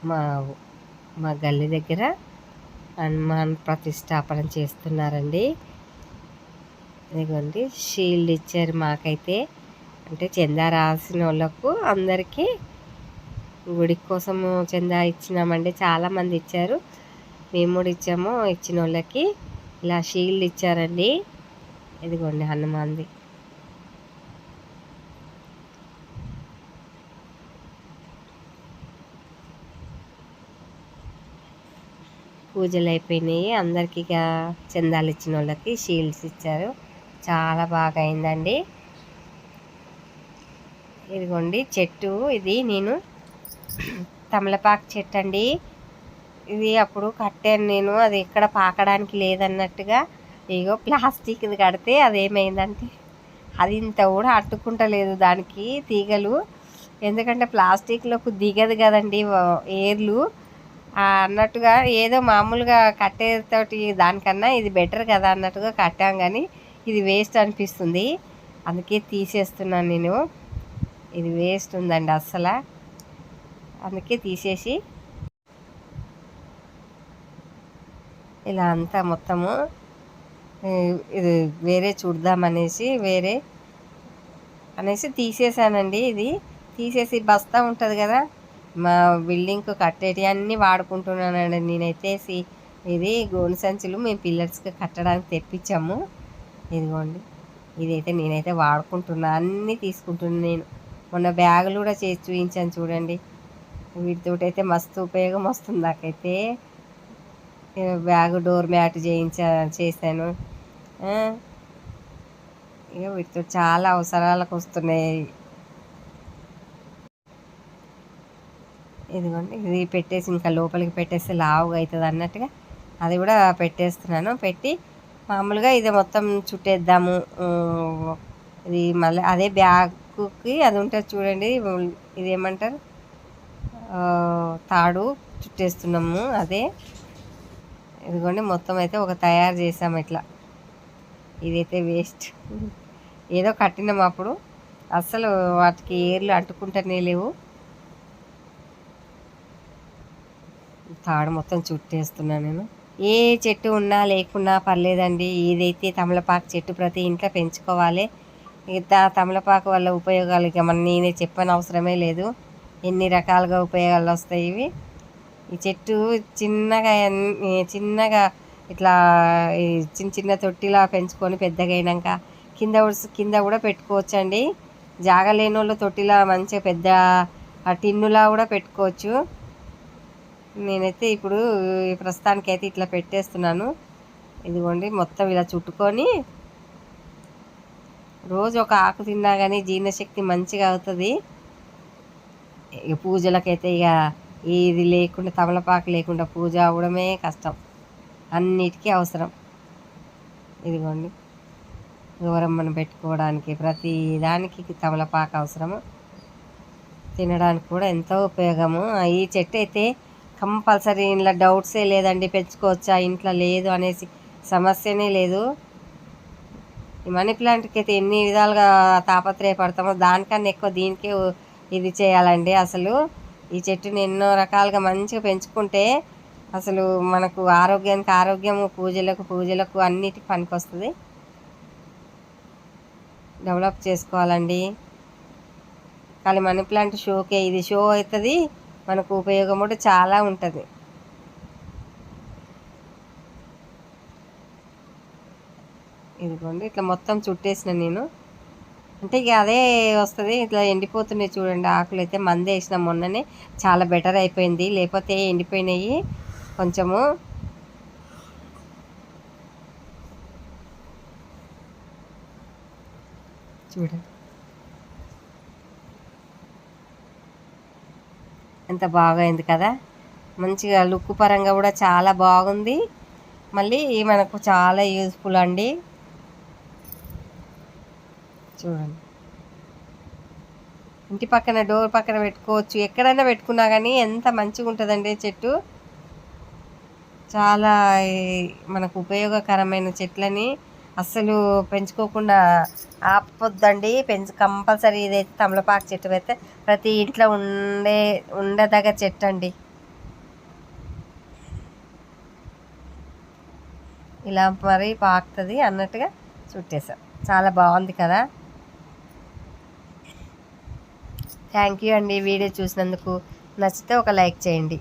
మా మా గల్లీ దగ్గర హనుమాన్ ప్రతిష్టాపన చేస్తున్నారండి. ఇదిగోండి షీల్డ్ ఇచ్చారు మాకైతే, అంటే చందా రాసిన వాళ్ళకు అందరికీ గుడి కోసము చందా ఇచ్చినామండి. చాలామంది ఇచ్చారు, మేము కూడా ఇచ్చాము. ఇచ్చిన వాళ్ళకి ఇలా షీల్డ్ ఇచ్చారండి. ఇదిగోండి హనుమాన్ది. పూజలు అయిపోయినాయి, అందరికీ చందాలు ఇచ్చిన వాళ్ళకి షీల్డ్స్ ఇచ్చారు. చాలా బాగా అయిందండి. ఇదిగోండి చెట్టు, ఇది నేను తమలపాకు చెట్టు అండి. ఇది అప్పుడు కట్టాను నేను, అది ఎక్కడ పాకడానికి లేదన్నట్టుగా. ఇగో ప్లాస్టిక్ది కడితే అదేమైందంటే అది ఇంత కూడా అట్టుకుంటలేదు దానికి తీగలు. ఎందుకంటే ప్లాస్టిక్లోకి దిగదు కదండి ఏర్లు అన్నట్టుగా. ఏదో మామూలుగా కట్టేతోటి దానికన్నా ఇది బెటర్ కదా అన్నట్టుగా కట్టాం, కానీ ఇది వేస్ట్ అనిపిస్తుంది. అందుకే తీసేస్తున్నాను నేను. ఇది వేస్ట్ ఉందండి అస్సలు, అందుకే తీసేసి ఇలా అంతా మొత్తము ఇది వేరే చూద్దామనేసి తీసేసానండి. ఇది తీసేసి బస్తా ఉంటుంది కదా, మా బిల్డింగ్కు కట్టేటి అన్నీ వాడుకుంటున్నానండి నేనైతే. ఇది గోను సంచులు మేము పిల్లర్స్కి కట్టడానికి తెప్పించాము. ఇదిగోండి, ఇదైతే నేనైతే వాడుకుంటున్నా, అన్నీ తీసుకుంటున్నాను నేను. మొన్న బ్యాగులు కూడా చేసి చూపించాను చూడండి. వీటితోటైతే మస్తు ఉపయోగం వస్తుంది నాకైతే. బ్యాగు డోర్ మ్యాట్ చేశాను. ఇక వీటితో చాలా అవసరాలకు వస్తున్నాయి. ఇదిగోండి, ఇది పెట్టేసి ఇంకా లోపలికి పెట్టేస్తే లావుగా అవుతుంది అన్నట్టుగా అది కూడా పెట్టేస్తున్నాను. పెట్టి మామూలుగా ఇది మొత్తం చుట్టేద్దాము. ఇది మళ్ళీ అదే బ్యాగుకి అది ఉంటుంది చూడండి, ఇది ఏమంటారు, తాడు చుట్టేస్తున్నాము అదే. ఇదిగోండి మొత్తం అయితే ఒక తయారు చేసాము ఇట్లా. ఇదైతే వేస్ట్, ఏదో కట్టినాము అప్పుడు, అస్సలు వాటికి ఏర్లు అంటుకుంటూనే లేవు. తాడు మొత్తం చుట్టేస్తున్నాను నేను. ఏ చెట్టు ఉన్నా లేకున్నా పర్లేదండి, ఏదైతే తమలపాకు చెట్టు ప్రతి ఇంట్లో పెంచుకోవాలి. తమలపాకు వల్ల ఉపయోగాలు ఇక నేనే చెప్పని అవసరమే లేదు, ఎన్ని రకాలుగా ఉపయోగాలు వస్తాయి ఇవి. ఈ చెట్టు చిన్నగా ఇట్లా చిన్న చిన్న తొట్టిలా పెంచుకొని పెద్దగా అయినాక కింద కూడా పెట్టుకోవచ్చండి. జాగా లేని వాళ్ళు తొట్టిలా మంచిగా పెద్ద టిన్నులా కూడా పెట్టుకోవచ్చు. నేనైతే ఇప్పుడు ప్రస్తుతానికైతే ఇట్లా పెట్టేస్తున్నాను. ఇదిగోండి మొత్తం ఇలా చుట్టుకొని రోజు ఒక ఆకు తిన్నా కానీ జీర్ణశక్తి మంచిగా అవుతుంది. ఇక పూజలకైతే ఇక ఇది లేకుండా, తమలపాకు లేకుండా పూజ అవ్వడమే కష్టం, అన్నిటికీ అవసరం. ఇదిగోండి గౌరమ్మను పెట్టుకోవడానికి ప్రతి దానికి తమలపాకు అవసరము. తినడానికి కూడా ఎంతో ఉపయోగము. ఈ చెట్టు అయితే కంపల్సరీ, ఇంట్లో డౌట్సే లేదండి, పెంచుకోవచ్చా ఇంట్లో లేదు అనేసి సమస్యనే లేదు. ఈ మనీ ప్లాంట్కి అయితే ఎన్ని విధాలుగా తాపత్రయపడతామో దానికన్నా ఎక్కువ దీనికే ఇది చేయాలండి. అసలు ఈ చెట్టుని ఎన్నో రకాలుగా మంచిగా పెంచుకుంటే అసలు మనకు ఆరోగ్యానికి ఆరోగ్యము, పూజలకు అన్నిటికి పనికొస్తుంది. డెవలప్ చేసుకోవాలండి. కానీ మనీ ప్లాంట్ షోకే, ఇది షో అవుతుంది, మనకు ఉపయోగం కూడా చాలా ఉంటుంది. ఇదిగోండి ఇట్లా మొత్తం చుట్టేసిన నేను, అంటే ఇక అదే వస్తుంది. ఇట్లా ఎండిపోతున్నాయి చూడండి ఆకులు అయితే, మందు వేసిన మొన్ననే, చాలా బెటర్ అయిపోయింది. లేకపోతే ఎండిపోయినాయి కొంచెము. చూడండి ఎంత బాగా అయింది కదా, మంచిగా లుక్ పరంగా కూడా చాలా బాగుంది. మళ్ళీ మనకు చాలా యూజ్ఫుల్ అండి. చూడండి, ఇంటి పక్కన డోర్ పక్కన పెట్టుకోవచ్చు, ఎక్కడైనా పెట్టుకున్నా కానీ ఎంత మంచిగా ఉంటుందండి చెట్టు. చాలా మనకు ఉపయోగకరమైన చెట్లని అస్సలు పెంచుకోకుండా ఆపొద్దండి. కంపల్సరీ ఇదైతే తమలపాకు చెట్టు అయితే ప్రతి ఇంట్లో ఉండదగ్గ చెట్టు అండి. ఇలా మరి పాకుతుంది అన్నట్టుగా చుట్టేసాం. చాలా బాగుంది కదా. థ్యాంక్ యూ అండి వీడియో చూసినందుకు. నచ్చితే ఒక లైక్ చేయండి.